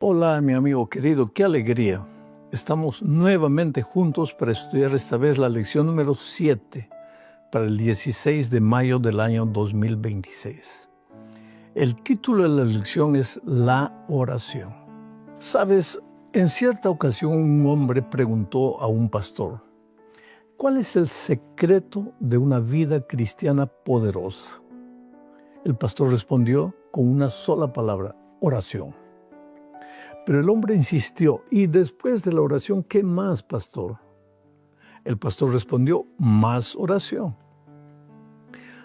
Hola, mi amigo querido, qué alegría. Estamos nuevamente juntos para estudiar esta vez la lección número 7 para el 16 de mayo del año 2026. El título de la lección es La oración. Sabes, en cierta ocasión un hombre preguntó a un pastor, ¿cuál es el secreto de una vida cristiana poderosa? El pastor respondió con una sola palabra, oración. Pero el hombre insistió, ¿y después de la oración qué más, pastor? El pastor respondió, más oración.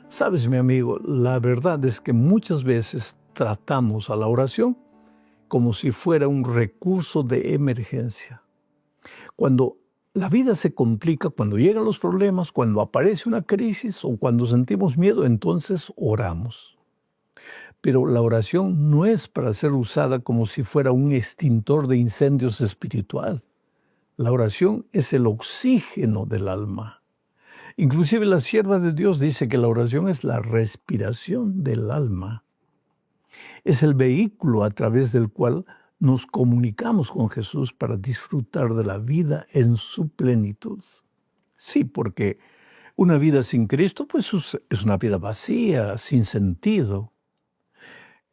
Sabes, mi amigo, la verdad es que muchas veces tratamos a la oración como si fuera un recurso de emergencia. Cuando la vida se complica, cuando llegan los problemas, cuando aparece una crisis o cuando sentimos miedo, entonces oramos. Pero la oración no es para ser usada como si fuera un extintor de incendios espiritual. La oración es el oxígeno del alma. Inclusive la sierva de Dios dice que la oración es la respiración del alma. Es el vehículo a través del cual nos comunicamos con Jesús para disfrutar de la vida en su plenitud. Sí, porque una vida sin Cristo pues es una vida vacía, sin sentido.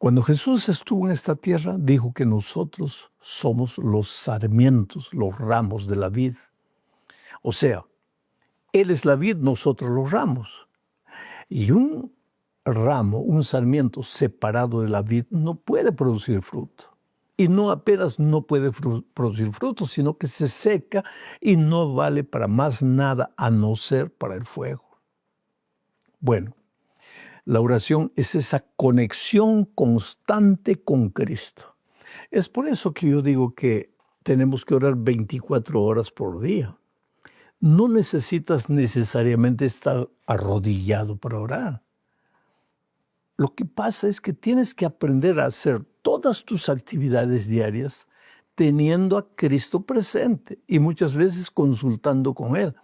Cuando Jesús estuvo en esta tierra, dijo que nosotros somos los sarmientos, los ramos de la vid. O sea, Él es la vid, nosotros los ramos. Y un ramo, un sarmiento separado de la vid no puede producir fruto. Y no apenas no puede producir fruto, sino que se seca y no vale para más nada a no ser para el fuego. Bueno, la oración es esa conexión constante con Cristo. Es por eso que yo digo que tenemos que orar 24 horas por día. No necesitas necesariamente estar arrodillado para orar. Lo que pasa es que tienes que aprender a hacer todas tus actividades diarias teniendo a Cristo presente y muchas veces consultando con Él.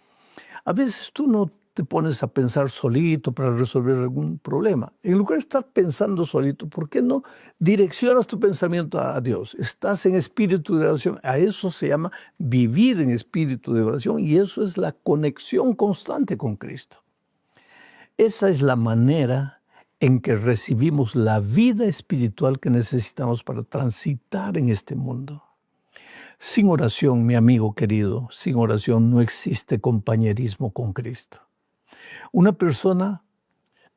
A veces tú no te pones a pensar solito para resolver algún problema. En lugar de estar pensando solito, ¿por qué no direccionas tu pensamiento a Dios? Estás en espíritu de oración. A eso se llama vivir en espíritu de oración y eso es la conexión constante con Cristo. Esa es la manera en que recibimos la vida espiritual que necesitamos para transitar en este mundo. Sin oración, mi amigo querido, sin oración no existe compañerismo con Cristo. Una persona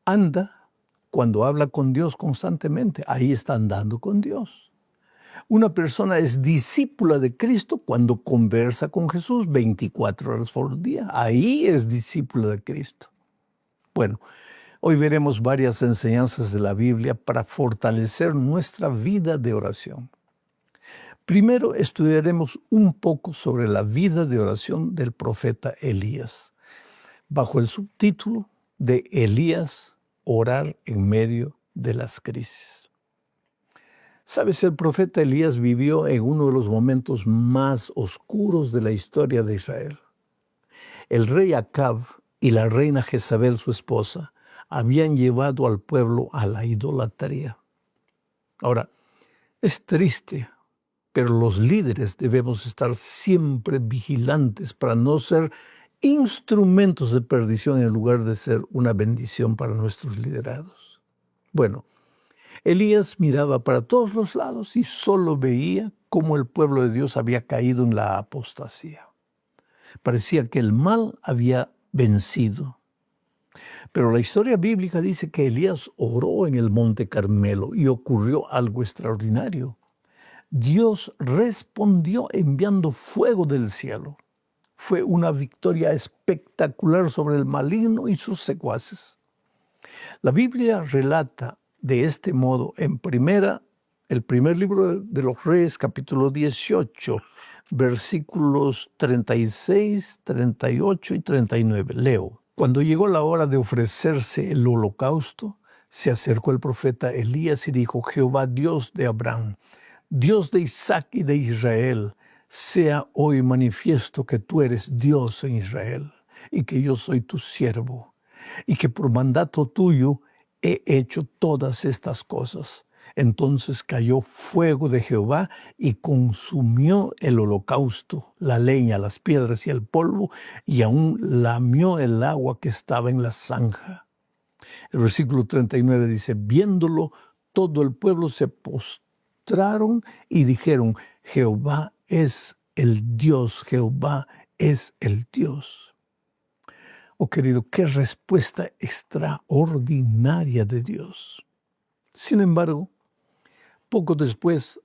anda cuando habla con Dios constantemente, ahí está andando con Dios. Una persona es discípula de Cristo cuando conversa con Jesús 24 horas por día, ahí es discípula de Cristo. Bueno, hoy veremos varias enseñanzas de la Biblia para fortalecer nuestra vida de oración. Primero estudiaremos un poco sobre la vida de oración del profeta Elías, bajo el subtítulo de Elías, orar en medio de las crisis. Sabes, el profeta Elías vivió en uno de los momentos más oscuros de la historia de Israel. El rey Acab y la reina Jezabel, su esposa, habían llevado al pueblo a la idolatría. Ahora, es triste, pero los líderes debemos estar siempre vigilantes para no ser instrumentos de perdición en lugar de ser una bendición para nuestros liderados. Bueno, Elías miraba para todos los lados y solo veía cómo el pueblo de Dios había caído en la apostasía. Parecía que el mal había vencido. Pero la historia bíblica dice que Elías oró en el monte Carmelo y ocurrió algo extraordinario. Dios respondió enviando fuego del cielo. Fue una victoria espectacular sobre el maligno y sus secuaces. La Biblia relata de este modo en el primer libro de los Reyes, capítulo 18, versículos 36, 38 y 39. Leo. Cuando llegó la hora de ofrecerse el holocausto, se acercó el profeta Elías y dijo, Jehová Dios de Abraham, Dios de Isaac y de Israel, sea hoy manifiesto que tú eres Dios en Israel y que yo soy tu siervo y que por mandato tuyo he hecho todas estas cosas. Entonces cayó fuego de Jehová y consumió el holocausto, la leña, las piedras y el polvo, y aún lamió el agua que estaba en la zanja. El versículo 39 dice, viéndolo, todo el pueblo se postraron y dijeron, Jehová es el Dios, Jehová es el Dios. Oh querido, qué respuesta extraordinaria de Dios. Sin embargo, poco después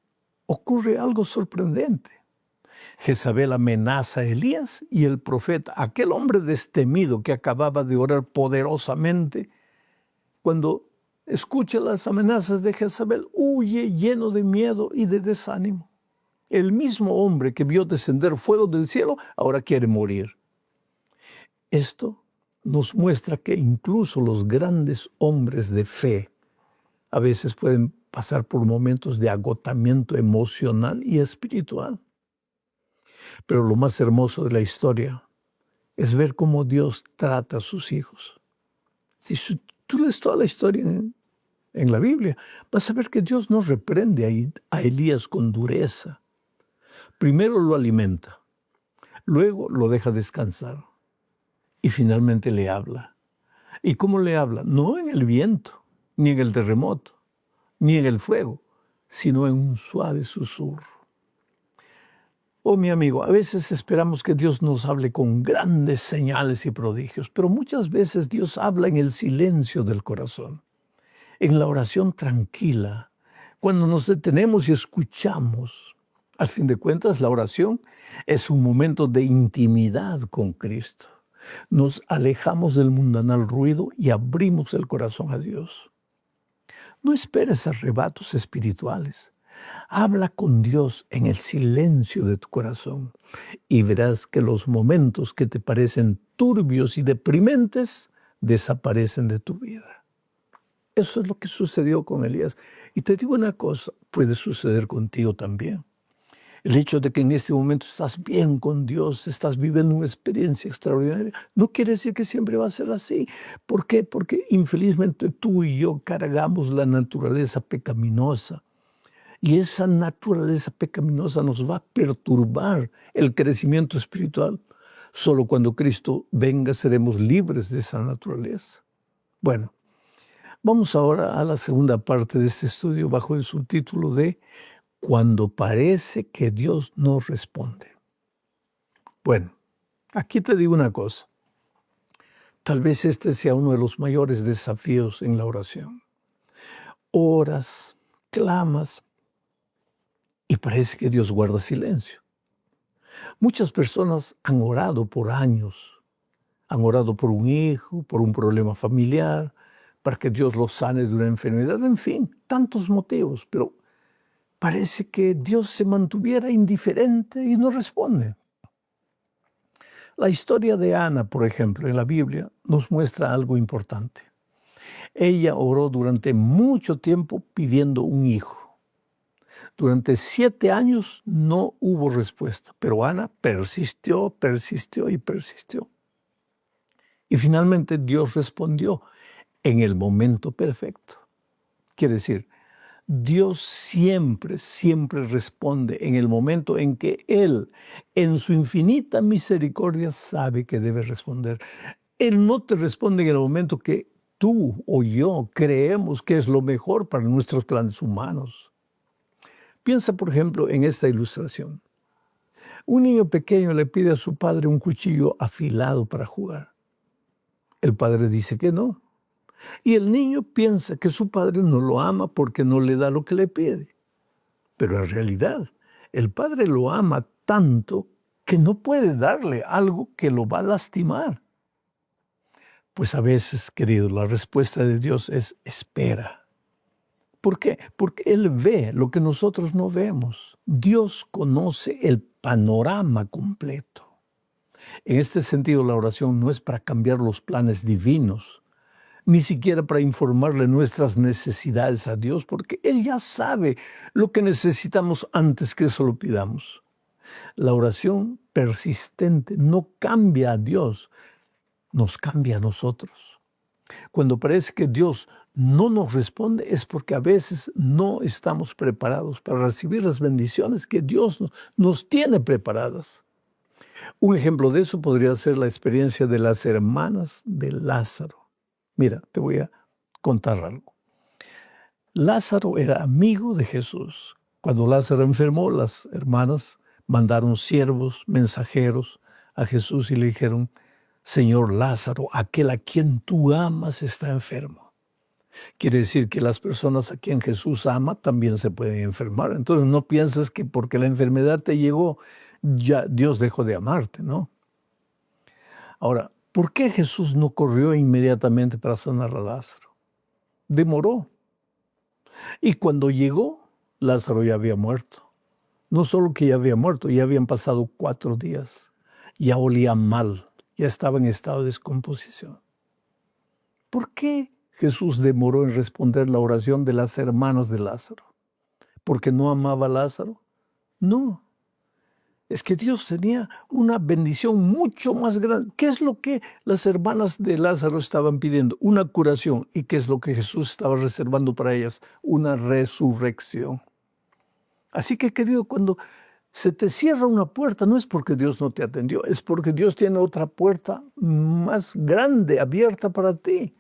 ocurre algo sorprendente. Jezabel amenaza a Elías y el profeta, aquel hombre destemido que acababa de orar poderosamente, cuando escucha las amenazas de Jezabel, huye lleno de miedo y de desánimo. El mismo hombre que vio descender fuego del cielo ahora quiere morir. Esto nos muestra que incluso los grandes hombres de fe a veces pueden pasar por momentos de agotamiento emocional y espiritual. Pero lo más hermoso de la historia es ver cómo Dios trata a sus hijos. Si tú lees toda la historia en la Biblia, vas a ver que Dios no reprende a Elías con dureza. Primero lo alimenta, luego lo deja descansar y finalmente le habla. ¿Y cómo le habla? No en el viento, ni en el terremoto, ni en el fuego, sino en un suave susurro. Oh, mi amigo, a veces esperamos que Dios nos hable con grandes señales y prodigios, pero muchas veces Dios habla en el silencio del corazón, en la oración tranquila, cuando nos detenemos y escuchamos. Al fin de cuentas, la oración es un momento de intimidad con Cristo. Nos alejamos del mundanal ruido y abrimos el corazón a Dios. No esperes arrebatos espirituales. Habla con Dios en el silencio de tu corazón y verás que los momentos que te parecen turbios y deprimentes desaparecen de tu vida. Eso es lo que sucedió con Elías. Y te digo una cosa, puede suceder contigo también. El hecho de que en este momento estás bien con Dios, estás viviendo una experiencia extraordinaria, no quiere decir que siempre va a ser así. ¿Por qué? Porque infelizmente tú y yo cargamos la naturaleza pecaminosa. Y esa naturaleza pecaminosa nos va a perturbar el crecimiento espiritual. Solo cuando Cristo venga seremos libres de esa naturaleza. Bueno, vamos ahora a la segunda parte de este estudio bajo el subtítulo de Cuando parece que Dios no responde. Bueno, aquí te digo una cosa. Tal vez este sea uno de los mayores desafíos en la oración. Oras, clamas, y parece que Dios guarda silencio. Muchas personas han orado por años. Han orado por un hijo, por un problema familiar, para que Dios los sane de una enfermedad, en fin, tantos motivos. Pero parece que Dios se mantuviera indiferente y no responde. La historia de Ana, por ejemplo, en la Biblia, nos muestra algo importante. Ella oró durante mucho tiempo pidiendo un hijo. Durante 7 años no hubo respuesta, pero Ana persistió, persistió y persistió. Y finalmente Dios respondió en el momento perfecto. Quiere decir, Dios siempre, siempre responde en el momento en que Él, en su infinita misericordia, sabe que debe responder. Él no te responde en el momento que tú o yo creemos que es lo mejor para nuestros planes humanos. Piensa, por ejemplo, en esta ilustración. Un niño pequeño le pide a su padre un cuchillo afilado para jugar. El padre dice que no. Y el niño piensa que su padre no lo ama porque no le da lo que le pide. Pero en realidad, el padre lo ama tanto que no puede darle algo que lo va a lastimar. Pues a veces, querido, la respuesta de Dios es espera. ¿Por qué? Porque Él ve lo que nosotros no vemos. Dios conoce el panorama completo. En este sentido, la oración no es para cambiar los planes divinos, ni siquiera para informarle nuestras necesidades a Dios, porque Él ya sabe lo que necesitamos antes que eso lo pidamos. La oración persistente no cambia a Dios, nos cambia a nosotros. Cuando parece que Dios no nos responde es porque a veces no estamos preparados para recibir las bendiciones que Dios nos tiene preparadas. Un ejemplo de eso podría ser la experiencia de las hermanas de Lázaro. Mira, te voy a contar algo. Lázaro era amigo de Jesús. Cuando Lázaro enfermó, las hermanas mandaron siervos, mensajeros a Jesús y le dijeron: Señor, Lázaro, aquel a quien tú amas está enfermo. Quiere decir que las personas a quien Jesús ama también se pueden enfermar. Entonces no pienses que porque la enfermedad te llegó, ya Dios dejó de amarte, ¿no? Ahora, ¿por qué Jesús no corrió inmediatamente para sanar a Lázaro? Demoró. Y cuando llegó, Lázaro ya había muerto. No solo que ya había muerto, ya habían pasado 4 días. Ya olía mal, ya estaba en estado de descomposición. ¿Por qué Jesús demoró en responder la oración de las hermanas de Lázaro? ¿Porque no amaba a Lázaro? No. Es que Dios tenía una bendición mucho más grande. ¿Qué es lo que las hermanas de Lázaro estaban pidiendo? Una curación. ¿Y qué es lo que Jesús estaba reservando para ellas? Una resurrección. Así que, querido, cuando se te cierra una puerta, no es porque Dios no te atendió, es porque Dios tiene otra puerta más grande abierta para ti.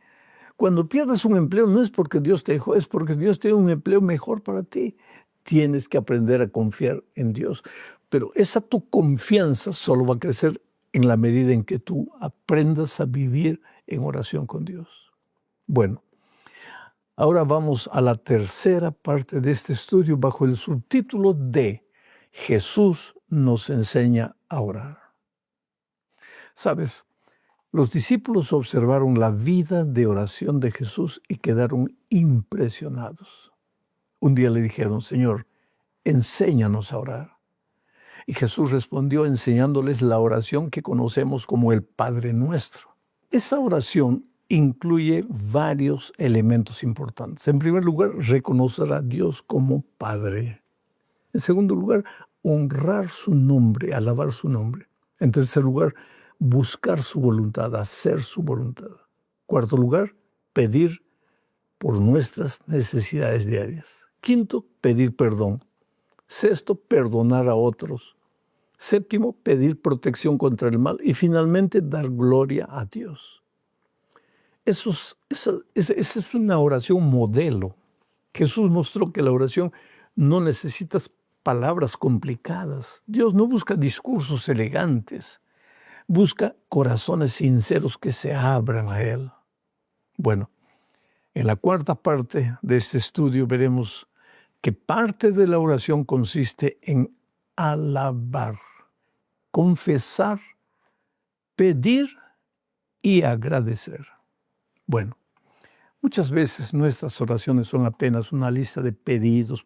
Cuando pierdes un empleo, no es porque Dios te dejó, es porque Dios tiene un empleo mejor para ti. Tienes que aprender a confiar en Dios. Pero esa tu confianza solo va a crecer en la medida en que tú aprendas a vivir en oración con Dios. Bueno, ahora vamos a la tercera parte de este estudio bajo el subtítulo de Jesús nos enseña a orar. ¿Sabes? Los discípulos observaron la vida de oración de Jesús y quedaron impresionados. Un día le dijeron: Señor, enséñanos a orar. Y Jesús respondió enseñándoles la oración que conocemos como el Padre Nuestro. Esa oración incluye varios elementos importantes. En primer lugar, reconocer a Dios como Padre. En segundo lugar, honrar su nombre, alabar su nombre. En tercer lugar, buscar su voluntad, hacer su voluntad. Cuarto lugar, pedir por nuestras necesidades diarias. Quinto, pedir perdón. Sexto, perdonar a otros. Séptimo, pedir protección contra el mal. Y finalmente, dar gloria a Dios. Esa es una oración modelo. Jesús mostró que la oración no necesitas palabras complicadas. Dios no busca discursos elegantes. Busca corazones sinceros que se abran a Él. Bueno, en la cuarta parte de este estudio veremos que parte de la oración consiste en alabar, confesar, pedir y agradecer. Bueno, muchas veces nuestras oraciones son apenas una lista de pedidos.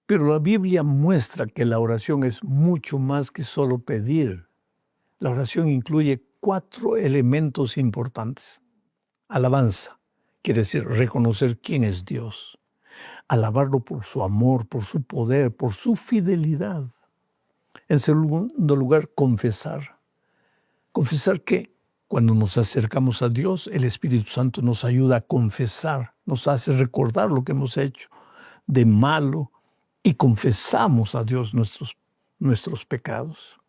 Pero la Biblia muestra que la oración es mucho más que solo pedir. La oración incluye 4 elementos importantes. Alabanza, quiere decir reconocer quién es Dios. Alabarlo por su amor, por su poder, por su fidelidad. En segundo lugar, confesar. Confesar que cuando nos acercamos a Dios, el Espíritu Santo nos ayuda a confesar, nos hace recordar lo que hemos hecho de malo y confesamos a Dios nuestros pecados.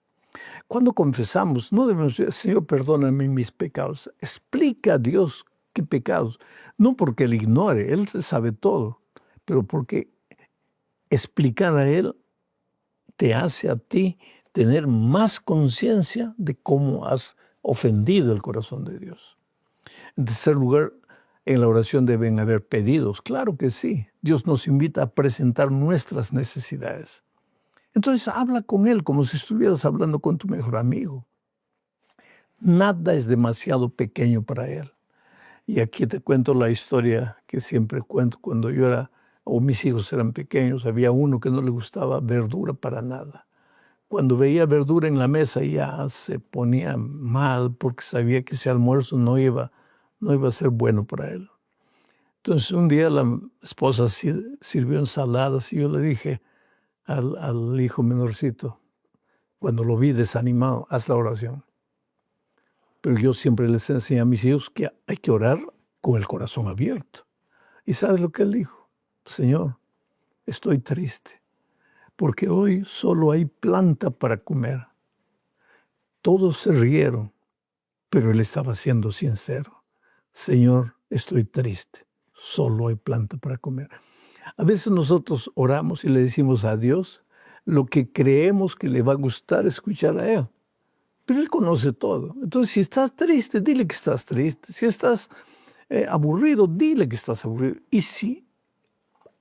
Cuando confesamos, no debemos decir: Señor, perdóname mis pecados. Explica a Dios qué pecados. No porque Él ignore, Él sabe todo, pero porque explicar a Él te hace a ti tener más conciencia de cómo has ofendido el corazón de Dios. En tercer lugar, en la oración deben haber pedidos. Claro que sí. Dios nos invita a presentar nuestras necesidades. Entonces habla con Él como si estuvieras hablando con tu mejor amigo. Nada es demasiado pequeño para Él. Y aquí te cuento la historia que siempre cuento cuando yo era, o mis hijos eran pequeños. Había uno que no le gustaba verdura para nada. Cuando veía verdura en la mesa ya se ponía mal porque sabía que ese almuerzo no iba a ser bueno para él. Entonces un día la esposa sirvió ensaladas y yo le dije al hijo menorcito, cuando lo vi desanimado: haz la oración. Pero yo siempre les enseñé a mis hijos que hay que orar con el corazón abierto. ¿Y sabes lo que él dijo? Señor, estoy triste, porque hoy solo hay planta para comer. Todos se rieron, pero él estaba siendo sincero. Señor, estoy triste, solo hay planta para comer. A veces nosotros oramos y le decimos a Dios lo que creemos que le va a gustar escuchar a Él. Pero Él conoce todo. Entonces, si estás triste, dile que estás triste. Si estás aburrido, dile que estás aburrido. Y si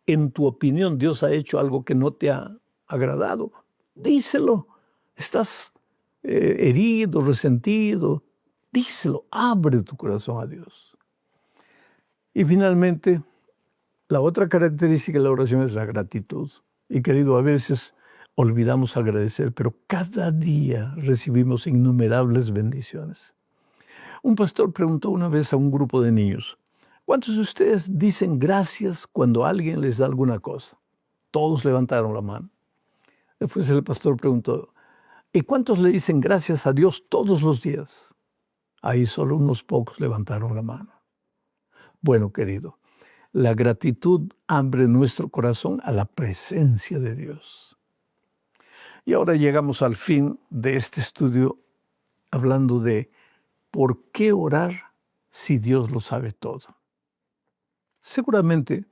en tu opinión Dios ha hecho algo que no te ha agradado, díselo. Estás herido, resentido, díselo. Abre tu corazón a Dios. Y finalmente, la otra característica de la oración es la gratitud. Y querido, a veces olvidamos agradecer, pero cada día recibimos innumerables bendiciones. Un pastor preguntó una vez a un grupo de niños, ¿cuántos de ustedes dicen gracias cuando alguien les da alguna cosa? Todos levantaron la mano. Después el pastor preguntó, ¿y cuántos le dicen gracias a Dios todos los días? Ahí solo unos pocos levantaron la mano. Bueno, querido, la gratitud abre nuestro corazón a la presencia de Dios. Y ahora llegamos al fin de este estudio hablando de ¿por qué orar si Dios lo sabe todo? Seguramente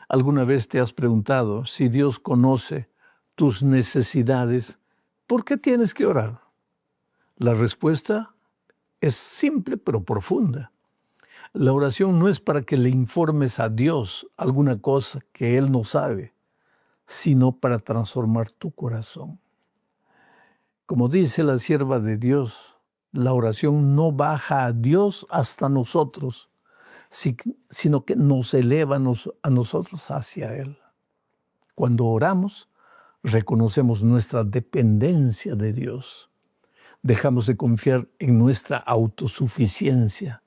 alguna vez te has preguntado si Dios conoce tus necesidades, ¿por qué tienes que orar? La respuesta es simple pero profunda. La oración no es para que le informes a Dios alguna cosa que Él no sabe, sino para transformar tu corazón. Como dice la sierva de Dios, la oración no baja a Dios hasta nosotros, sino que nos eleva a nosotros hacia Él. Cuando oramos, reconocemos nuestra dependencia de Dios. Dejamos de confiar en nuestra autosuficiencia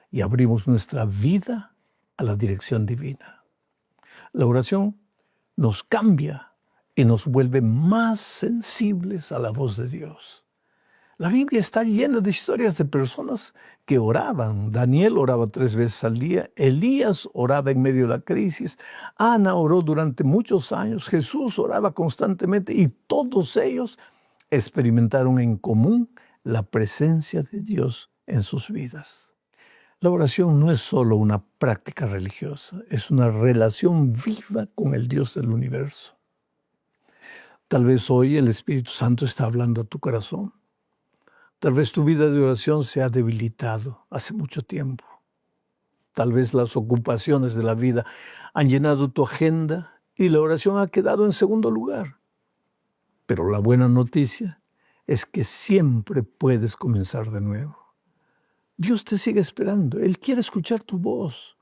y abrimos nuestra vida a la dirección divina. La oración nos cambia y nos vuelve más sensibles a la voz de Dios. La Biblia está llena de historias de personas que oraban. Daniel oraba 3 veces al día, Elías oraba en medio de la crisis, Ana oró durante muchos años, Jesús oraba constantemente y todos ellos experimentaron en común la presencia de Dios en sus vidas. La oración no es solo una práctica religiosa, es una relación viva con el Dios del universo. Tal vez hoy el Espíritu Santo está hablando a tu corazón. Tal vez tu vida de oración se ha debilitado hace mucho tiempo. Tal vez las ocupaciones de la vida han llenado tu agenda y la oración ha quedado en segundo lugar. Pero la buena noticia es que siempre puedes comenzar de nuevo. Dios te sigue esperando. Él quiere escuchar tu voz.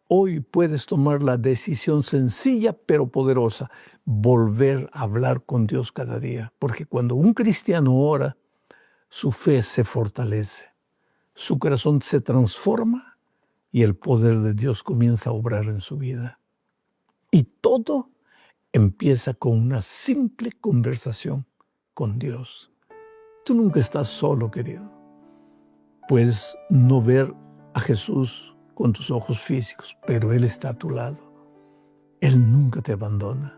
Hoy puedes tomar la decisión sencilla pero poderosa, volver a hablar con Dios cada día. Porque cuando un cristiano ora, su fe se fortalece, su corazón se transforma y el poder de Dios comienza a obrar en su vida. Y todo empieza con una simple conversación con Dios. Tú nunca estás solo, querido. Puedes no ver a Jesús con tus ojos físicos, pero Él está a tu lado. Él nunca te abandona.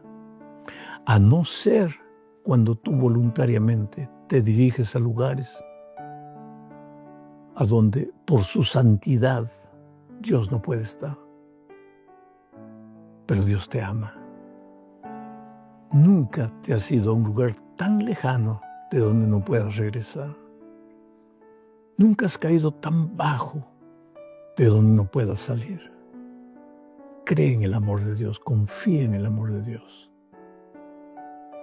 A no ser cuando tú voluntariamente te diriges a lugares a donde por su santidad Dios no puede estar. Pero Dios te ama. Nunca te has ido a un lugar tan lejano de donde no puedas regresar. Nunca has caído tan bajo de donde no puedas salir. Cree en el amor de Dios, confía en el amor de Dios.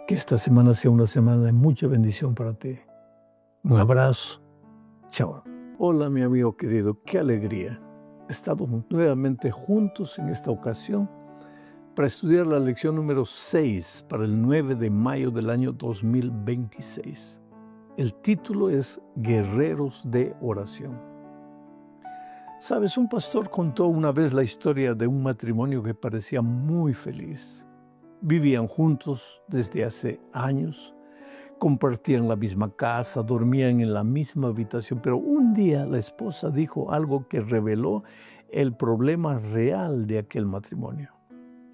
Que esta semana sea una semana de mucha bendición para ti. Un abrazo. Chao. Hola, mi amigo querido, qué alegría. Estamos nuevamente juntos en esta ocasión para estudiar la lección número 6 para el 9 de mayo del año 2026. El título es Guerreros de Oración. Sabes, un pastor contó una vez la historia de un matrimonio que parecía muy feliz. Vivían juntos desde hace años, compartían la misma casa, dormían en la misma habitación, pero un día la esposa dijo algo que reveló el problema real de aquel matrimonio.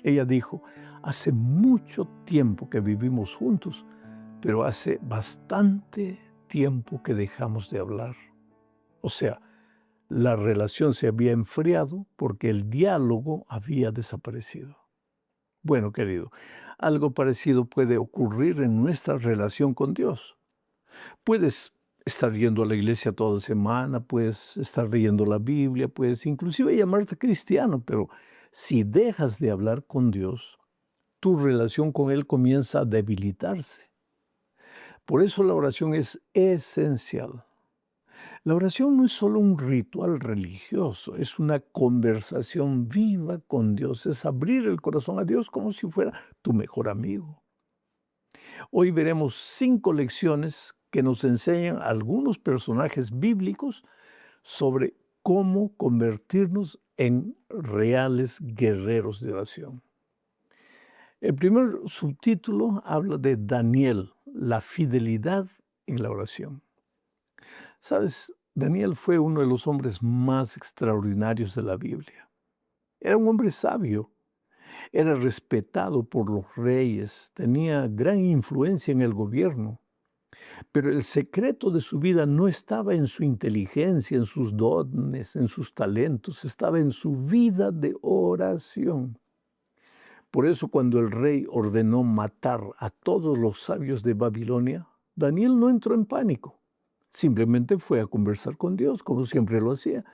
Ella dijo, hace mucho tiempo que vivimos juntos, pero hace bastante tiempo que dejamos de hablar. O sea, la relación se había enfriado porque el diálogo había desaparecido. Bueno, querido, algo parecido puede ocurrir en nuestra relación con Dios. Puedes estar yendo a la iglesia toda semana, puedes estar leyendo la Biblia, puedes inclusive llamarte cristiano, pero si dejas de hablar con Dios, tu relación con Él comienza a debilitarse. Por eso la oración es esencial. La oración no es solo un ritual religioso, es una conversación viva con Dios, es abrir el corazón a Dios como si fuera tu mejor amigo. Hoy veremos 5 lecciones que nos enseñan algunos personajes bíblicos sobre cómo convertirnos en reales guerreros de oración. El primer subtítulo habla de Daniel, la fidelidad en la oración. ¿Sabes? Daniel fue uno de los hombres más extraordinarios de la Biblia. Era un hombre sabio, era respetado por los reyes, tenía gran influencia en el gobierno. Pero el secreto de su vida no estaba en su inteligencia, en sus dones, en sus talentos, estaba en su vida de oración. Por eso cuando el rey ordenó matar a todos los sabios de Babilonia, Daniel no entró en pánico. Simplemente fue a conversar con Dios, como siempre lo hacía.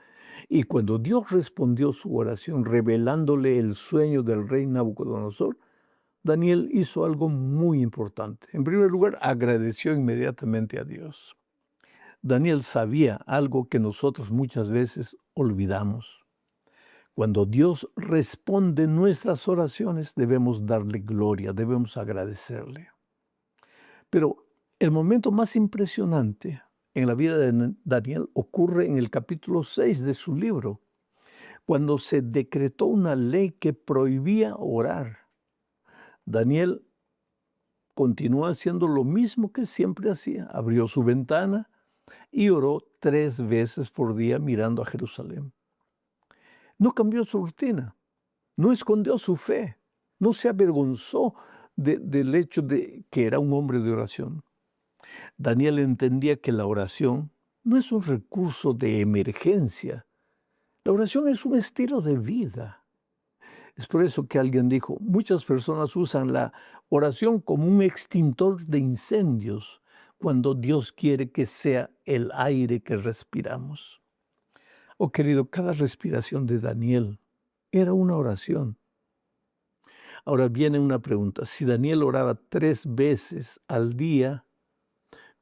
Y cuando Dios respondió su oración, revelándole el sueño del rey Nabucodonosor, Daniel hizo algo muy importante. En primer lugar, agradeció inmediatamente a Dios. Daniel sabía algo que nosotros muchas veces olvidamos. Cuando Dios responde nuestras oraciones, debemos darle gloria, debemos agradecerle. Pero el momento más impresionante en la vida de Daniel ocurre en el capítulo 6 de su libro, cuando se decretó una ley que prohibía orar. Daniel continuó haciendo lo mismo que siempre hacía. Abrió su ventana y oró 3 veces por día mirando a Jerusalén. No cambió su rutina, no escondió su fe, no se avergonzó del hecho de que era un hombre de oración. Daniel entendía que la oración no es un recurso de emergencia. La oración es un estilo de vida. Es por eso que alguien dijo, muchas personas usan la oración como un extintor de incendios cuando Dios quiere que sea el aire que respiramos. Oh querido, cada respiración de Daniel era una oración. Ahora viene una pregunta. Si Daniel oraba 3 veces al día,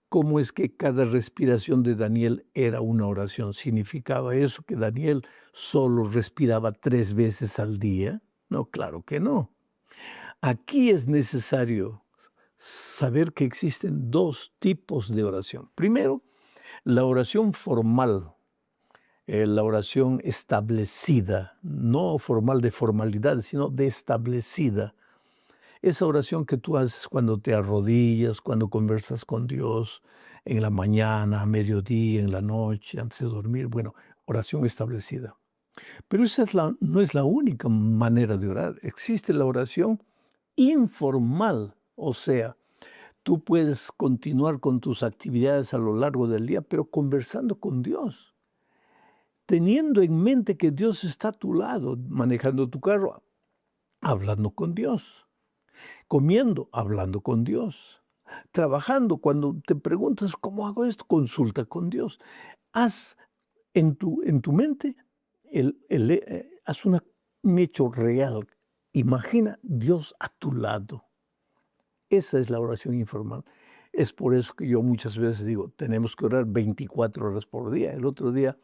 ¿cómo es que cada respiración de Daniel era una oración? ¿Significaba eso que Daniel solo respiraba 3 veces al día? No, claro que no. Aquí es necesario saber que existen 2 tipos de oración. Primero, la oración formal, la oración establecida, no formal de formalidad, sino de establecida. Esa oración que tú haces cuando te arrodillas, cuando conversas con Dios, en la mañana, a mediodía, en la noche, antes de dormir, bueno, oración establecida. Pero esa no es la única manera de orar. Existe la oración informal, o sea, tú puedes continuar con tus actividades a lo largo del día, pero conversando con Dios, teniendo en mente que Dios está a tu lado, manejando tu carro, hablando con Dios, comiendo, hablando con Dios, trabajando, cuando te preguntas cómo hago esto, consulta con Dios. Haz en tu mente, haz un hecho real. Imagina Dios a tu lado. Esa es la oración informal. Es por eso que yo muchas veces digo, tenemos que orar 24 horas por día. El otro día,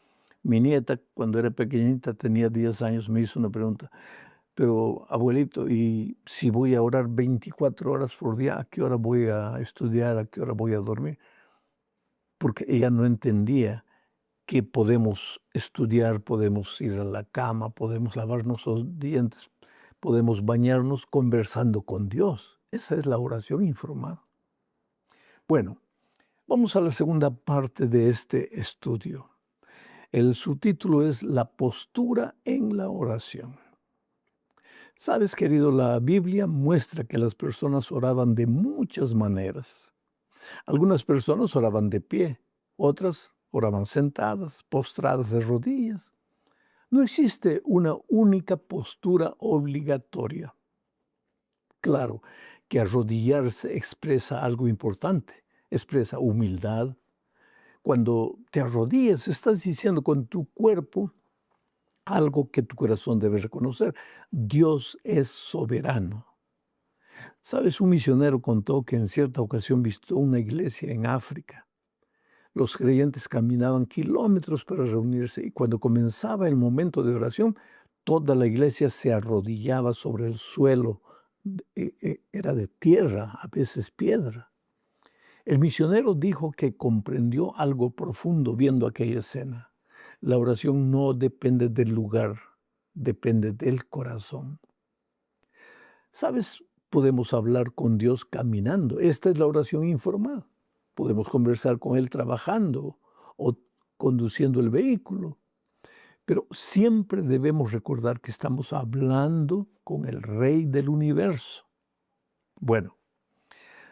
mi nieta, cuando era pequeñita, tenía 10 años, me hizo una pregunta. Pero, abuelito, ¿y si voy a orar 24 horas por día, a qué hora voy a estudiar, a qué hora voy a dormir? Porque ella no entendía que podemos estudiar, podemos ir a la cama, podemos lavarnos los dientes, podemos bañarnos conversando con Dios. Esa es la oración informal. Bueno, vamos a la segunda parte de este estudio. El subtítulo es La postura en la oración. Sabes, querido, la Biblia muestra que las personas oraban de muchas maneras. Algunas personas oraban de pie, otras oraban sentadas, postradas de rodillas. No existe una única postura obligatoria. Claro que arrodillarse expresa algo importante, expresa humildad. Cuando te arrodillas, estás diciendo con tu cuerpo algo que tu corazón debe reconocer. Dios es soberano. Sabes, un misionero contó que en cierta ocasión visitó una iglesia en África. Los creyentes caminaban kilómetros para reunirse y cuando comenzaba el momento de oración, toda la iglesia se arrodillaba sobre el suelo. Era de tierra, a veces piedra. El misionero dijo que comprendió algo profundo viendo aquella escena. La oración no depende del lugar, depende del corazón. ¿Sabes? Podemos hablar con Dios caminando. Esta es la oración informal. Podemos conversar con Él trabajando o conduciendo el vehículo. Pero siempre debemos recordar que estamos hablando con el Rey del universo. Bueno,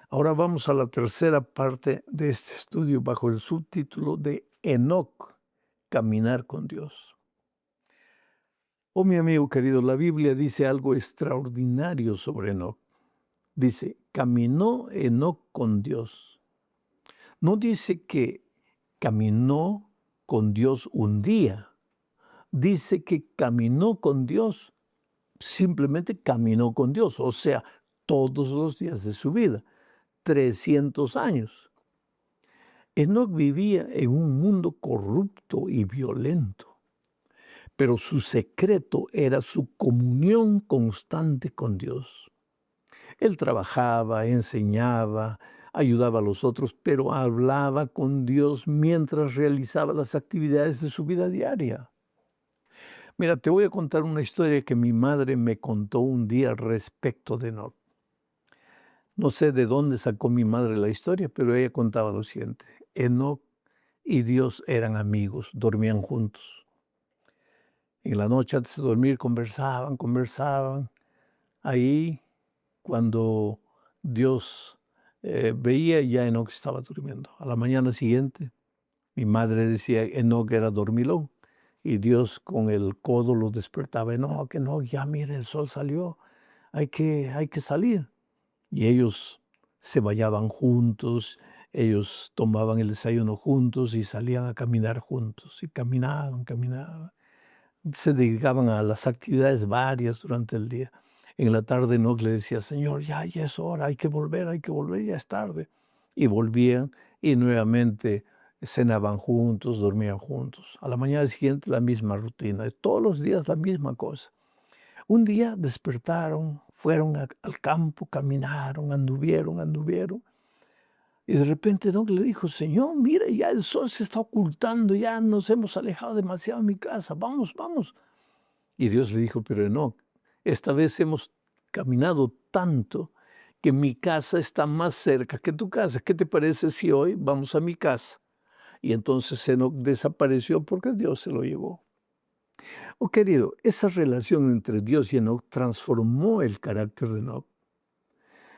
ahora vamos a la tercera parte de este estudio bajo el subtítulo de Enoc, caminar con Dios. Oh, mi amigo querido, la Biblia dice algo extraordinario sobre Enoc. Dice, caminó Enoc con Dios. No dice que caminó con Dios un día. Dice que caminó con Dios, simplemente caminó con Dios, o sea, todos los días de su vida, 300 años. Enoc vivía en un mundo corrupto y violento, pero su secreto era su comunión constante con Dios. Él trabajaba, enseñaba, ayudaba a los otros, pero hablaba con Dios mientras realizaba las actividades de su vida diaria. Mira, te voy a contar una historia que mi madre me contó un día respecto de Enoc. No sé de dónde sacó mi madre la historia, pero ella contaba lo siguiente. Enoc y Dios eran amigos, dormían juntos. En la noche antes de dormir conversaban. Ahí, cuando Dios veía, ya Enoc estaba durmiendo. A la mañana siguiente, mi madre decía, Enoc era dormilón. Y Dios con el codo lo despertaba. Enoc, ya mire, el sol salió, hay que salir. Y ellos se bañaban juntos, ellos tomaban el desayuno juntos y salían a caminar juntos. Y caminaban. Se dedicaban a las actividades varias durante el día. En la tarde Enoc le decía, Señor, ya es hora, hay que volver, ya es tarde. Y volvían y nuevamente cenaban juntos, dormían juntos. A la mañana siguiente la misma rutina, todos los días la misma cosa. Un día despertaron, fueron al campo, caminaron, anduvieron. Y de repente Enoc le dijo, Señor, mire, ya el sol se está ocultando, ya nos hemos alejado demasiado de mi casa, vamos. Y Dios le dijo, pero Enoc, esta vez hemos caminado tanto que mi casa está más cerca que tu casa. ¿Qué te parece si hoy vamos a mi casa? Y entonces Enoc desapareció porque Dios se lo llevó. Oh, querido, esa relación entre Dios y Enoc transformó el carácter de Enoc.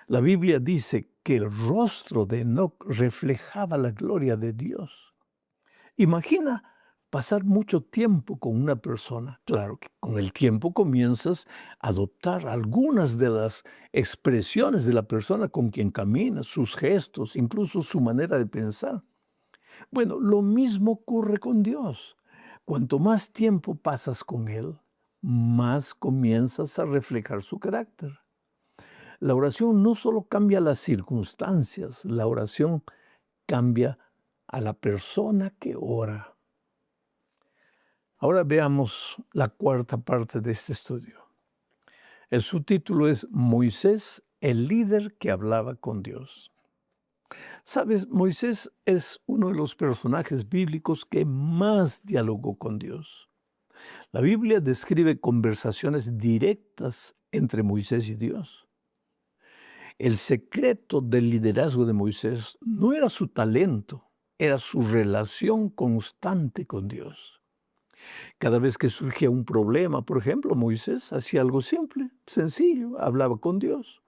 La Biblia dice que el rostro de Enoc reflejaba la gloria de Dios. Imagina pasar mucho tiempo con una persona. Claro que con el tiempo comienzas a adoptar algunas de las expresiones de la persona con quien caminas, sus gestos, incluso su manera de pensar. Bueno, lo mismo ocurre con Dios. Cuanto más tiempo pasas con Él, más comienzas a reflejar su carácter. La oración no solo cambia las circunstancias, la oración cambia a la persona que ora. Ahora veamos la cuarta parte de este estudio. El subtítulo es Moisés, el líder que hablaba con Dios. Sabes, Moisés es uno de los personajes bíblicos que más dialogó con Dios. La Biblia describe conversaciones directas entre Moisés y Dios. El secreto del liderazgo de Moisés no era su talento, era su relación constante con Dios. Cada vez que surgía un problema, por ejemplo, Moisés hacía algo simple, sencillo, hablaba con Dios.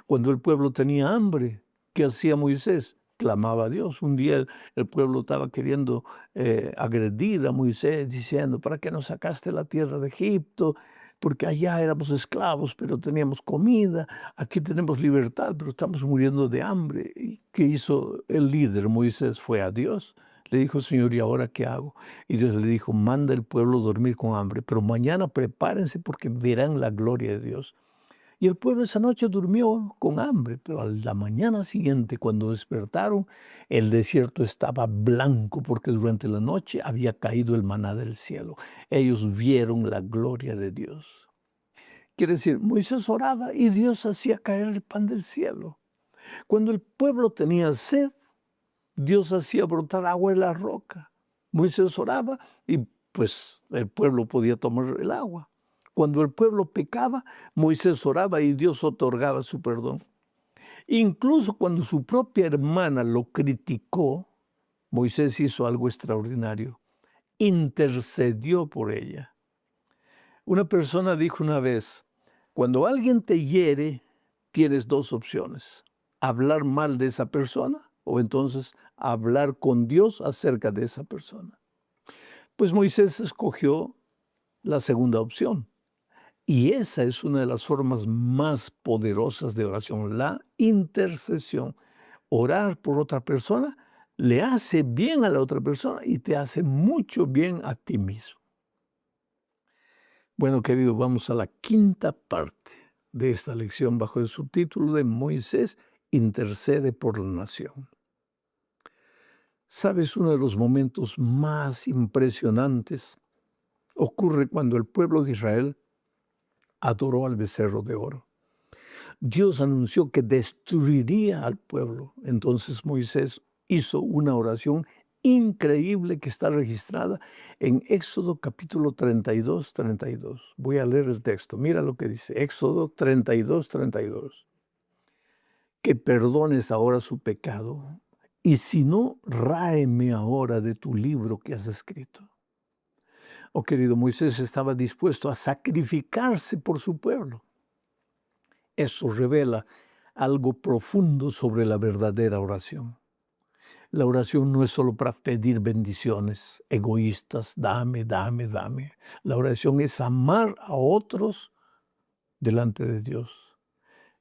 Cuando el pueblo tenía hambre, ¿qué hacía Moisés? Clamaba a Dios. Un día el pueblo estaba queriendo agredir a Moisés, diciendo, ¿para qué nos sacaste la tierra de Egipto? Porque allá éramos esclavos, pero teníamos comida. Aquí tenemos libertad, pero estamos muriendo de hambre. ¿Y qué hizo el líder? Moisés fue a Dios. Le dijo, Señor, ¿y ahora qué hago? Y Dios le dijo, manda al pueblo a dormir con hambre, pero mañana prepárense porque verán la gloria de Dios. Y el pueblo esa noche durmió con hambre, pero a la mañana siguiente, cuando despertaron, el desierto estaba blanco porque durante la noche había caído el maná del cielo. Ellos vieron la gloria de Dios. Quiere decir, Moisés oraba y Dios hacía caer el pan del cielo. Cuando el pueblo tenía sed, Dios hacía brotar agua en la roca. Moisés oraba y pues el pueblo podía tomar el agua. Cuando el pueblo pecaba, Moisés oraba y Dios otorgaba su perdón. Incluso cuando su propia hermana lo criticó, Moisés hizo algo extraordinario. Intercedió por ella. Una persona dijo una vez, cuando alguien te hiere, tienes dos opciones. Hablar mal de esa persona o entonces hablar con Dios acerca de esa persona. Pues Moisés escogió la segunda opción. Y esa es una de las formas más poderosas de oración, la intercesión. Orar por otra persona le hace bien a la otra persona y te hace mucho bien a ti mismo. Bueno, querido, vamos a la quinta parte de esta lección bajo el subtítulo de Moisés intercede por la nación. ¿Sabes? Uno de los momentos más impresionantes ocurre cuando el pueblo de Israel adoró al becerro de oro. Dios anunció que destruiría al pueblo. Entonces Moisés hizo una oración increíble que está registrada en Éxodo capítulo 32. Voy a leer el texto. Mira lo que dice Éxodo 32. Que perdones ahora su pecado y si no, ráeme ahora de tu libro que has escrito. Oh, querido, Moisés estaba dispuesto a sacrificarse por su pueblo. Eso revela algo profundo sobre la verdadera oración. La oración no es solo para pedir bendiciones egoístas, dame. La oración es amar a otros delante de Dios.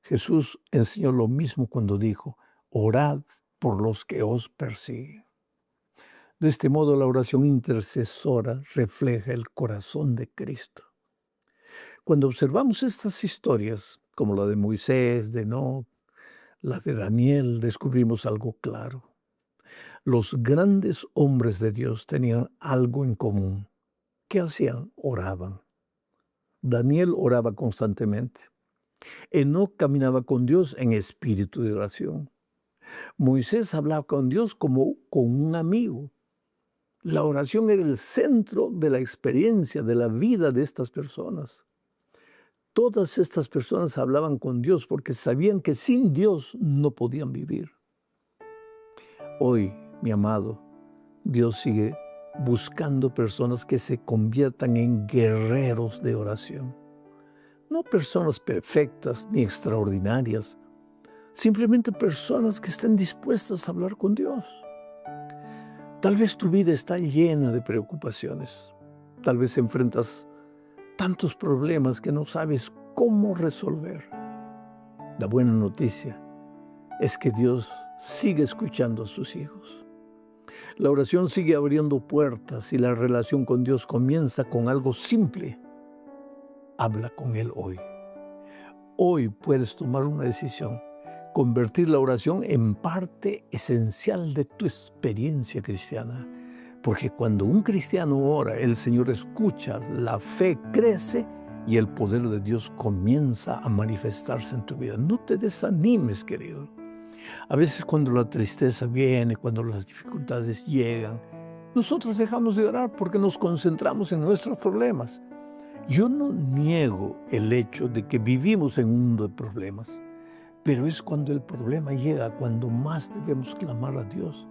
Jesús enseñó lo mismo cuando dijo, orad por los que os persiguen. De este modo, la oración intercesora refleja el corazón de Cristo. Cuando observamos estas historias, como la de Moisés, de Enoc, la de Daniel, descubrimos algo claro. Los grandes hombres de Dios tenían algo en común. ¿Qué hacían? Oraban. Daniel oraba constantemente. Enoc caminaba con Dios en espíritu de oración. Moisés hablaba con Dios como con un amigo. La oración era el centro de la experiencia, de la vida de estas personas. Todas estas personas hablaban con Dios porque sabían que sin Dios no podían vivir. Hoy, mi amado, Dios sigue buscando personas que se conviertan en guerreros de oración. No personas perfectas ni extraordinarias, simplemente personas que estén dispuestas a hablar con Dios. Tal vez tu vida está llena de preocupaciones. Tal vez enfrentas tantos problemas que no sabes cómo resolver. La buena noticia es que Dios sigue escuchando a sus hijos. La oración sigue abriendo puertas y la relación con Dios comienza con algo simple. Habla con Él hoy. Hoy puedes tomar una decisión. Convertir la oración en parte esencial de tu experiencia cristiana. Porque cuando un cristiano ora, el Señor escucha, la fe crece y el poder de Dios comienza a manifestarse en tu vida. No te desanimes, querido. A veces cuando la tristeza viene, cuando las dificultades llegan, nosotros dejamos de orar porque nos concentramos en nuestros problemas. Yo no niego el hecho de que vivimos en un mundo de problemas. Pero es cuando el problema llega, cuando más debemos clamar a Dios.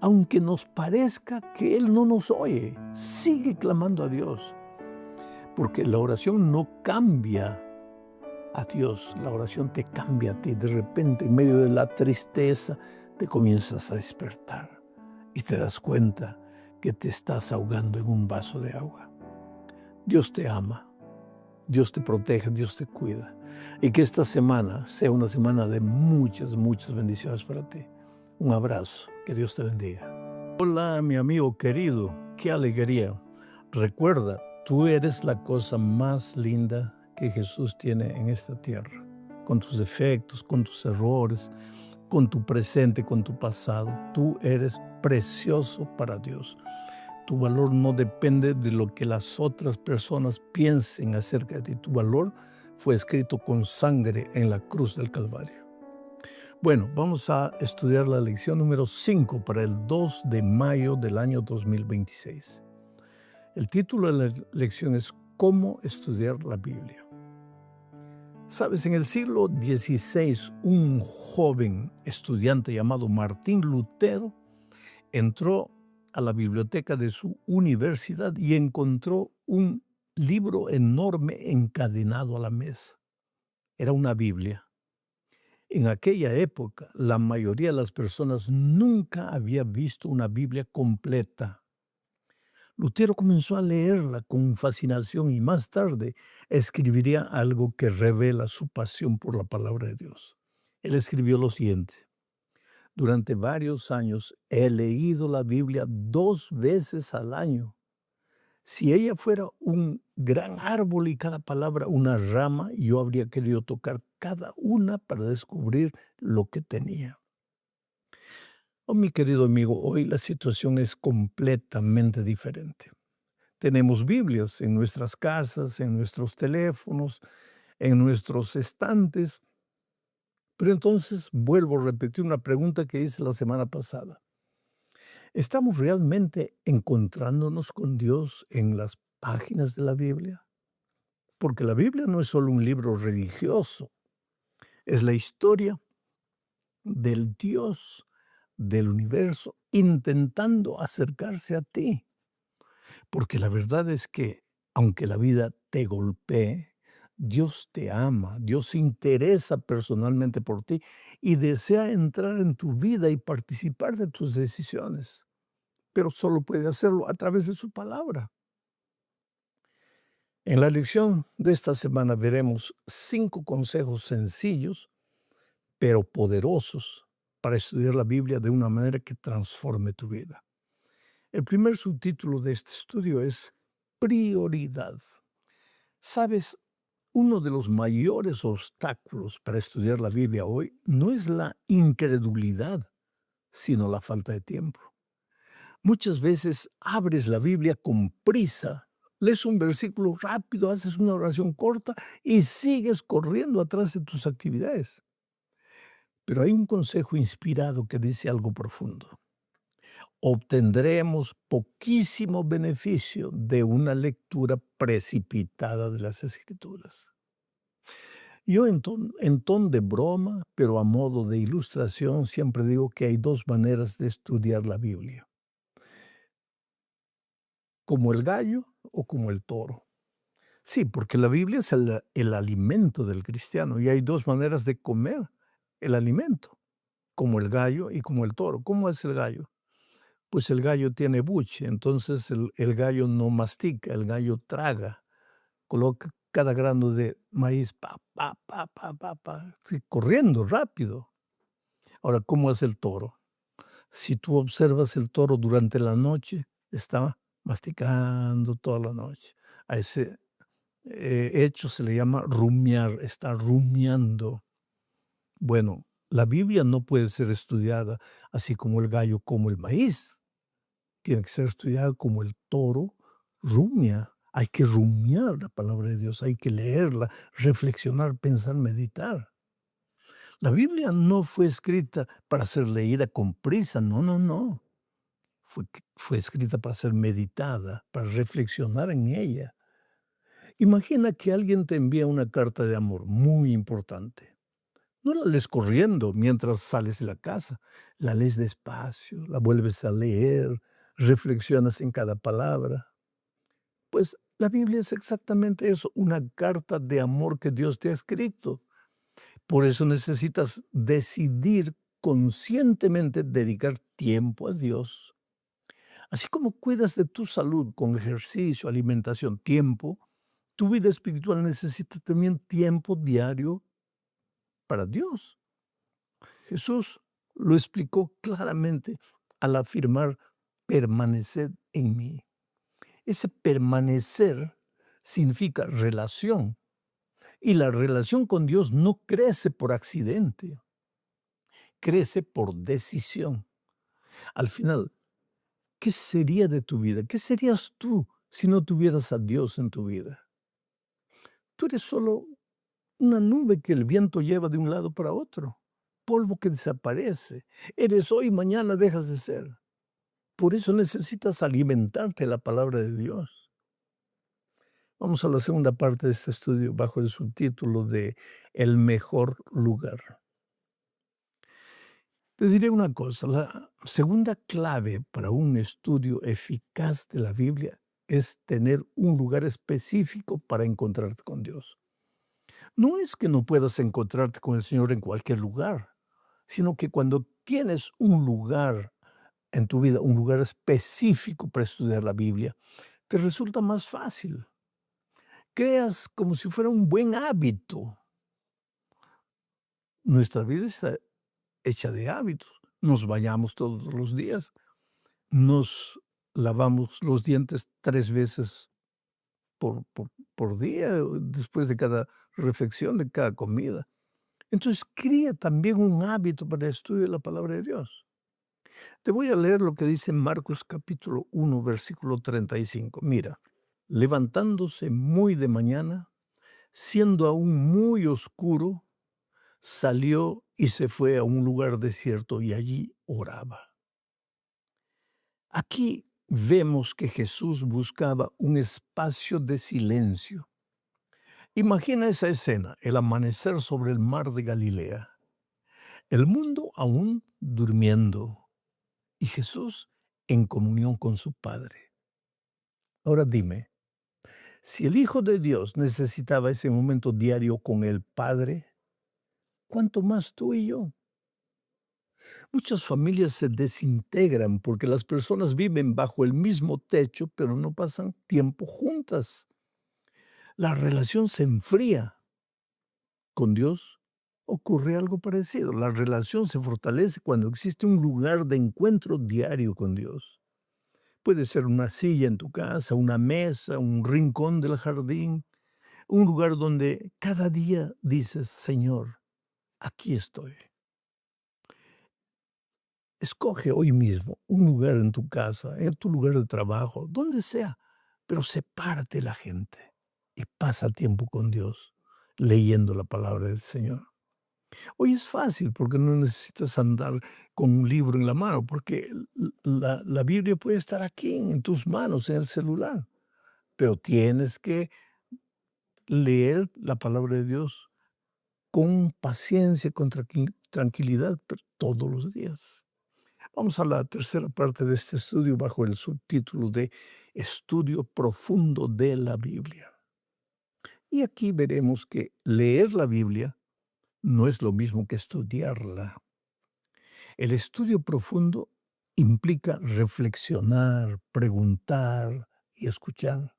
Aunque nos parezca que Él no nos oye, sigue clamando a Dios, porque la oración no cambia a Dios, la oración te cambia a ti. De repente, en medio de la tristeza, te comienzas a despertar y te das cuenta que te estás ahogando en un vaso de agua. Dios te ama, Dios te protege, Dios te cuida. Y que esta semana sea una semana de muchas, muchas bendiciones para ti. Un abrazo, que Dios te bendiga. Hola, mi amigo querido, qué alegría. Recuerda, tú eres la cosa más linda que Jesús tiene en esta tierra, con tus defectos, con tus errores, con tu presente, con tu pasado. Tú eres precioso para Dios. Tu valor no depende de lo que las otras personas piensen acerca de ti. Tu valor fue escrito con sangre en la cruz del Calvario. Bueno, vamos a estudiar la lección número 5 para el 2 de mayo del año 2026. El título de la lección es ¿Cómo estudiar la Biblia? Sabes, en el siglo XVI, un joven estudiante llamado Martín Lutero entró a la biblioteca de su universidad y encontró un libro enorme encadenado a la mesa. Era una Biblia. En aquella época, la mayoría de las personas nunca había visto una Biblia completa. Lutero comenzó a leerla con fascinación y más tarde escribiría algo que revela su pasión por la palabra de Dios. Él escribió lo siguiente: durante varios años he leído la Biblia 2 veces al año. Si ella fuera un gran árbol y cada palabra una rama, yo habría querido tocar cada una para descubrir lo que tenía. Oh, mi querido amigo, hoy la situación es completamente diferente. Tenemos Biblias en nuestras casas, en nuestros teléfonos, en nuestros estantes. Pero entonces vuelvo a repetir una pregunta que hice la semana pasada. ¿Estamos realmente encontrándonos con Dios en las páginas de la Biblia? Porque la Biblia no es solo un libro religioso, es la historia del Dios del universo intentando acercarse a ti. Porque la verdad es que, aunque la vida te golpee, Dios te ama, Dios se interesa personalmente por ti y desea entrar en tu vida y participar de tus decisiones, pero solo puede hacerlo a través de su palabra. En la lección de esta semana veremos 5 consejos sencillos, pero poderosos para estudiar la Biblia de una manera que transforme tu vida. El primer subtítulo de este estudio es prioridad. ¿Sabes? Uno de los mayores obstáculos para estudiar la Biblia hoy no es la incredulidad, sino la falta de tiempo. Muchas veces abres la Biblia con prisa, lees un versículo rápido, haces una oración corta y sigues corriendo atrás de tus actividades. Pero hay un consejo inspirado que dice algo profundo. Obtendremos poquísimo beneficio de una lectura precipitada de las Escrituras. Yo en ton de broma, pero a modo de ilustración, siempre digo que hay 2 maneras de estudiar la Biblia. Como el gallo o como el toro. Sí, porque la Biblia es el alimento del cristiano y hay 2 maneras de comer el alimento, como el gallo y como el toro. ¿Cómo es el gallo? Pues el gallo tiene buche, entonces el gallo no mastica, el gallo traga, coloca cada grano de maíz, pa, pa, pa, pa, pa, pa, sí, corriendo rápido. Ahora, ¿cómo es el toro? Si tú observas el toro durante la noche, está masticando toda la noche. A ese hecho se le llama rumiar, está rumiando. Bueno, la Biblia no puede ser estudiada así como el gallo, como el maíz. Tiene que ser estudiada como el toro rumia. Hay que rumiar la palabra de Dios, hay que leerla, reflexionar, pensar, meditar. La Biblia no fue escrita para ser leída con prisa, no, no, no. Fue escrita para ser meditada, para reflexionar en ella. Imagina que alguien te envía una carta de amor muy importante. No la lees corriendo mientras sales de la casa. La lees despacio, la vuelves a leer, reflexionas en cada palabra. Pues la Biblia es exactamente eso, una carta de amor que Dios te ha escrito. Por eso necesitas decidir conscientemente dedicar tiempo a Dios. Así como cuidas de tu salud con ejercicio, alimentación, tiempo, tu vida espiritual necesita también tiempo diario para Dios. Jesús lo explicó claramente al afirmar, permaneced en mí. Ese permanecer significa relación. Y la relación con Dios no crece por accidente, crece por decisión. Al final, ¿qué sería de tu vida? ¿Qué serías tú si no tuvieras a Dios en tu vida? Tú eres solo una nube que el viento lleva de un lado para otro, polvo que desaparece. Eres hoy, mañana dejas de ser. Por eso necesitas alimentarte de la palabra de Dios. Vamos a la segunda parte de este estudio bajo el subtítulo de El mejor lugar. Te diré una cosa, la segunda clave para un estudio eficaz de la Biblia es tener un lugar específico para encontrarte con Dios. No es que no puedas encontrarte con el Señor en cualquier lugar, sino que cuando tienes un lugar en tu vida, un lugar específico para estudiar la Biblia, te resulta más fácil. Creas como si fuera un buen hábito. Nuestra vida está hecha de hábitos. Nos bañamos todos los días, nos lavamos los dientes 3 veces por día, después de cada reflexión, de cada comida. Entonces, cría también un hábito para el estudio de la palabra de Dios. Te voy a leer lo que dice Marcos capítulo 1, versículo 35. Mira, levantándose muy de mañana, siendo aún muy oscuro, salió y se fue a un lugar desierto y allí oraba. Aquí vemos que Jesús buscaba un espacio de silencio. Imagina esa escena, el amanecer sobre el mar de Galilea, el mundo aún durmiendo y Jesús en comunión con su Padre. Ahora dime, si el Hijo de Dios necesitaba ese momento diario con el Padre, ¿cuánto más tú y yo? Muchas familias se desintegran porque las personas viven bajo el mismo techo, pero no pasan tiempo juntas. La relación se enfría. Con Dios ocurre algo parecido. La relación se fortalece cuando existe un lugar de encuentro diario con Dios. Puede ser una silla en tu casa, una mesa, un rincón del jardín, un lugar donde cada día dices, Señor, aquí estoy. Escoge hoy mismo un lugar en tu casa, en tu lugar de trabajo, donde sea, pero sepárate de la gente y pasa tiempo con Dios, leyendo la palabra del Señor. Hoy es fácil porque no necesitas andar con un libro en la mano, porque la Biblia puede estar aquí en tus manos, en el celular, pero tienes que leer la palabra de Dios con paciencia, con tranquilidad, pero todos los días. Vamos a la tercera parte de este estudio bajo el subtítulo de Estudio profundo de la Biblia. Y aquí veremos que leer la Biblia no es lo mismo que estudiarla. El estudio profundo implica reflexionar, preguntar y escuchar.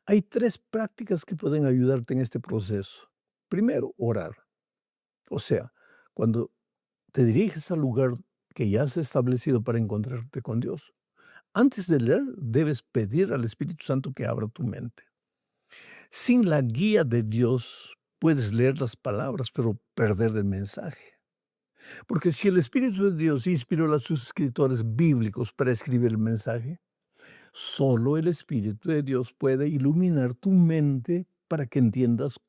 Hay 3 prácticas que pueden ayudarte en este proceso. Primero, orar. O sea, cuando te diriges al lugar que ya has establecido para encontrarte con Dios, antes de leer, debes pedir al Espíritu Santo que abra tu mente. Sin la guía de Dios, puedes leer las palabras, pero perder el mensaje. Porque si el Espíritu de Dios inspiró a sus escritores bíblicos para escribir el mensaje, solo el Espíritu de Dios puede iluminar tu mente para que entiendas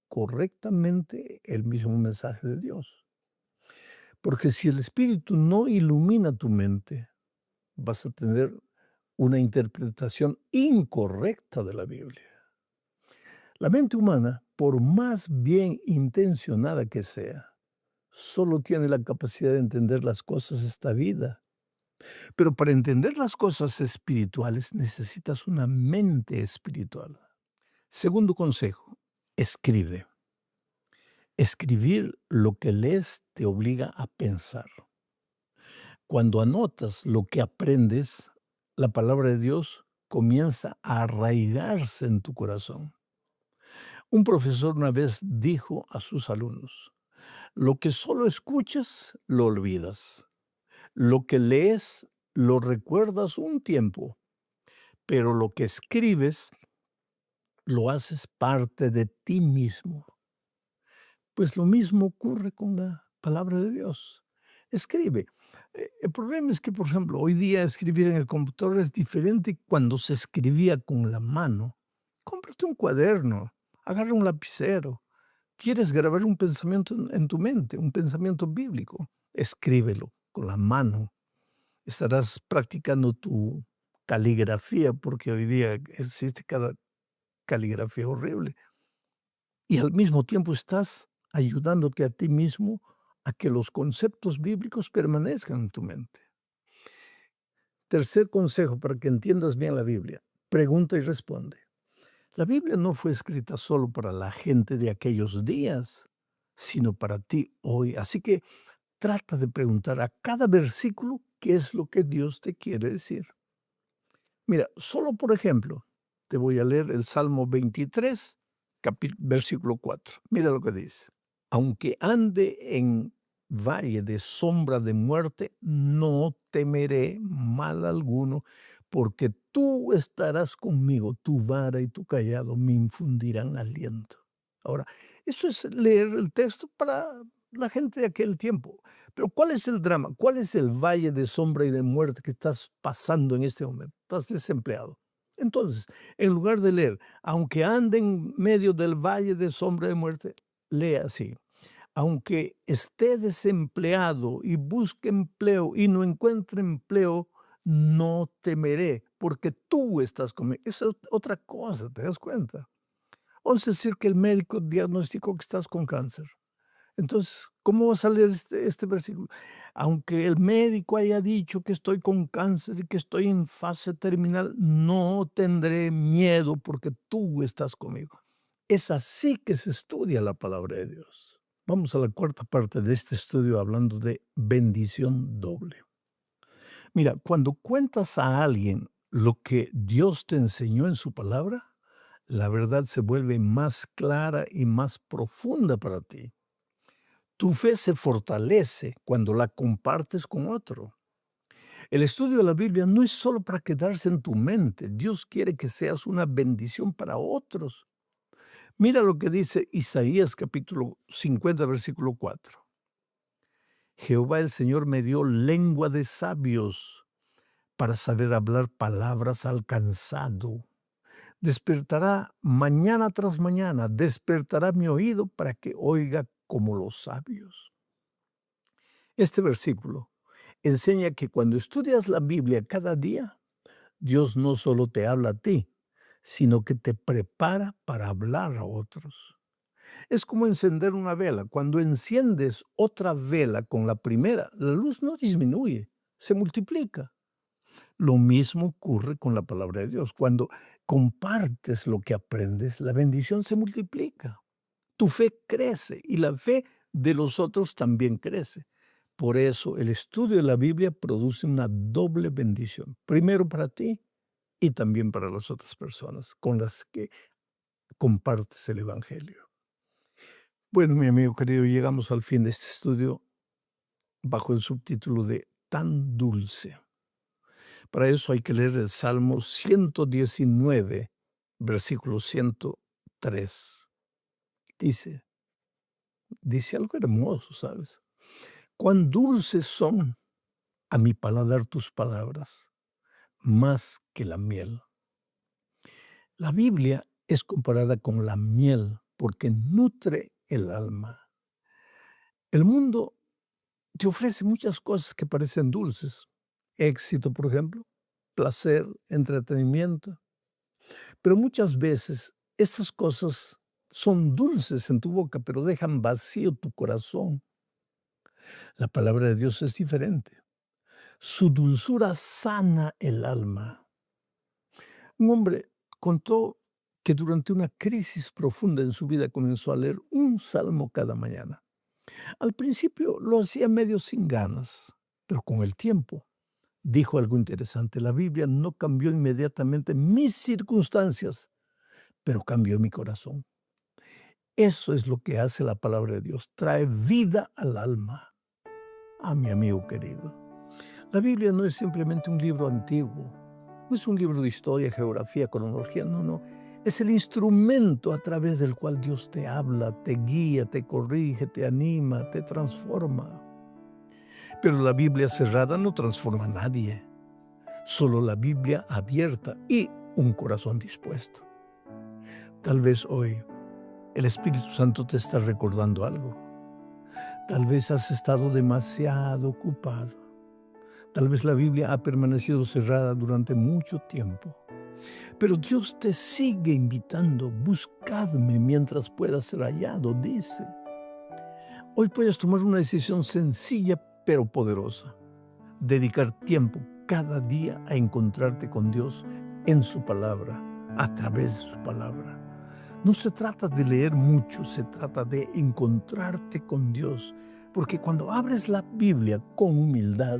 correctamente el mismo mensaje de Dios. Porque si el Espíritu no ilumina tu mente, vas a tener una interpretación incorrecta de la Biblia. La mente humana por más bien intencionada que sea, solo tiene la capacidad de entender las cosas de esta vida. Pero para entender las cosas espirituales necesitas una mente espiritual. Segundo consejo, escribe. Escribir lo que lees te obliga a pensar. Cuando anotas lo que aprendes, la palabra de Dios comienza a arraigarse en tu corazón. Un profesor una vez dijo a sus alumnos, lo que solo escuchas, lo olvidas. Lo que lees, lo recuerdas un tiempo, pero lo que escribes, lo haces parte de ti mismo. Pues lo mismo ocurre con la palabra de Dios. Escribe. El problema es que, por ejemplo, hoy día escribir en el computador es diferente cuando se escribía con la mano. Cómprate un cuaderno, agarra un lapicero. ¿Quieres grabar un pensamiento en tu mente, un pensamiento bíblico? Escríbelo con la mano. Estarás practicando tu caligrafía, porque hoy día existe cada caligrafía horrible. Y al mismo tiempo estás ayudándote a ti mismo a que los conceptos bíblicos permanezcan en tu mente. Tercer consejo para que entiendas bien la Biblia, pregunta y responde. La Biblia no fue escrita solo para la gente de aquellos días, sino para ti hoy. Así que trata de preguntar a cada versículo qué es lo que Dios te quiere decir. Mira, solo por ejemplo, te voy a leer el Salmo 23, versículo 4. Mira lo que dice. Aunque ande en valle de sombra de muerte, no temeré mal alguno, porque tú estarás conmigo, tu vara y tu callado me infundirán aliento. Ahora, eso es leer el texto para la gente de aquel tiempo. Pero ¿cuál es el drama? ¿Cuál es el valle de sombra y de muerte que estás pasando en este momento? Estás desempleado. Entonces, en lugar de leer, aunque ande en medio del valle de sombra de muerte, lea así. Aunque esté desempleado y busque empleo y no encuentre empleo, no temeré, porque tú estás conmigo. Esa es otra cosa, ¿te das cuenta? Vamos a decir que el médico diagnosticó que estás con cáncer. Entonces, ¿cómo va a salir este versículo? Aunque el médico haya dicho que estoy con cáncer y que estoy en fase terminal, no tendré miedo porque tú estás conmigo. Es así que se estudia la palabra de Dios. Vamos a la cuarta parte de este estudio hablando de bendición doble. Mira, cuando cuentas a alguien lo que Dios te enseñó en su palabra, la verdad se vuelve más clara y más profunda para ti. Tu fe se fortalece cuando la compartes con otro. El estudio de la Biblia no es solo para quedarse en tu mente. Dios quiere que seas una bendición para otros. Mira lo que dice Isaías capítulo 50, versículo 4. Jehová el Señor me dio lengua de sabios para saber hablar palabras al cansado. Despertará mañana tras mañana, despertará mi oído para que oiga como los sabios. Este versículo enseña que cuando estudias la Biblia cada día, Dios no solo te habla a ti, sino que te prepara para hablar a otros. Es como encender una vela. Cuando enciendes otra vela con la primera, la luz no disminuye, se multiplica. Lo mismo ocurre con la palabra de Dios. Cuando compartes lo que aprendes, la bendición se multiplica. Tu fe crece y la fe de los otros también crece. Por eso el estudio de la Biblia produce una doble bendición. Primero para ti y también para las otras personas con las que compartes el Evangelio. Bueno, mi amigo querido, llegamos al fin de este estudio bajo el subtítulo de Tan dulce. Para eso hay que leer el Salmo 119, versículo 103. Dice algo hermoso, ¿sabes? Cuán dulces son a mi paladar tus palabras, más que la miel. La Biblia es comparada con la miel porque nutre el alma. El mundo te ofrece muchas cosas que parecen dulces. Éxito, por ejemplo, placer, entretenimiento. Pero muchas veces estas cosas son dulces en tu boca, pero dejan vacío tu corazón. La palabra de Dios es diferente. Su dulzura sana el alma. Un hombre contó que durante una crisis profunda en su vida comenzó a leer un salmo cada mañana. Al principio lo hacía medio sin ganas, pero con el tiempo dijo algo interesante. La Biblia no cambió inmediatamente mis circunstancias, pero cambió mi corazón. Eso es lo que hace la palabra de Dios. Trae vida al alma. Mi amigo querido. La Biblia no es simplemente un libro antiguo. No es un libro de historia, geografía, cronología. No. Es el instrumento a través del cual Dios te habla, te guía, te corrige, te anima, te transforma. Pero la Biblia cerrada no transforma a nadie. Solo la Biblia abierta y un corazón dispuesto. Tal vez hoy el Espíritu Santo te está recordando algo. Tal vez has estado demasiado ocupado. Tal vez la Biblia ha permanecido cerrada durante mucho tiempo. Pero Dios te sigue invitando. Buscadme mientras pueda ser hallado, dice. Hoy puedes tomar una decisión sencilla pero poderosa. Dedicar tiempo cada día a encontrarte con Dios en su palabra, a través de su palabra. No se trata de leer mucho, se trata de encontrarte con Dios. Porque cuando abres la Biblia con humildad,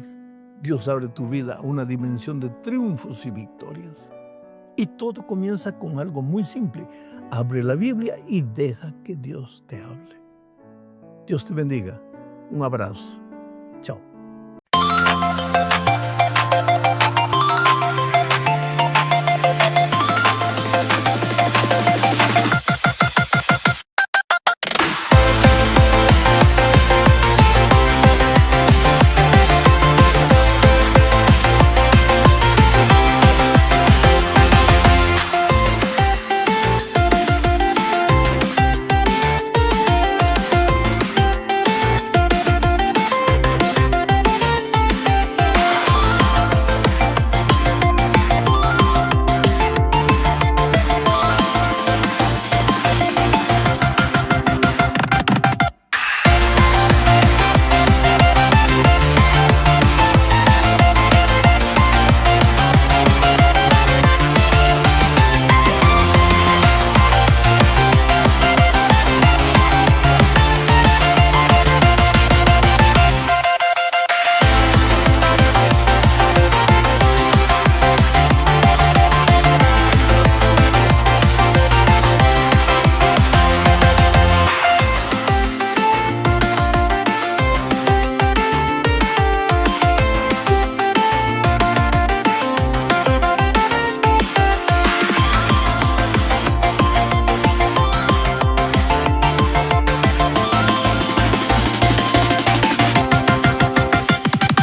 Dios abre tu vida a una dimensión de triunfos y victorias. Y todo comienza con algo muy simple. Abre la Biblia y deja que Dios te hable. Dios te bendiga. Un abrazo. Chao.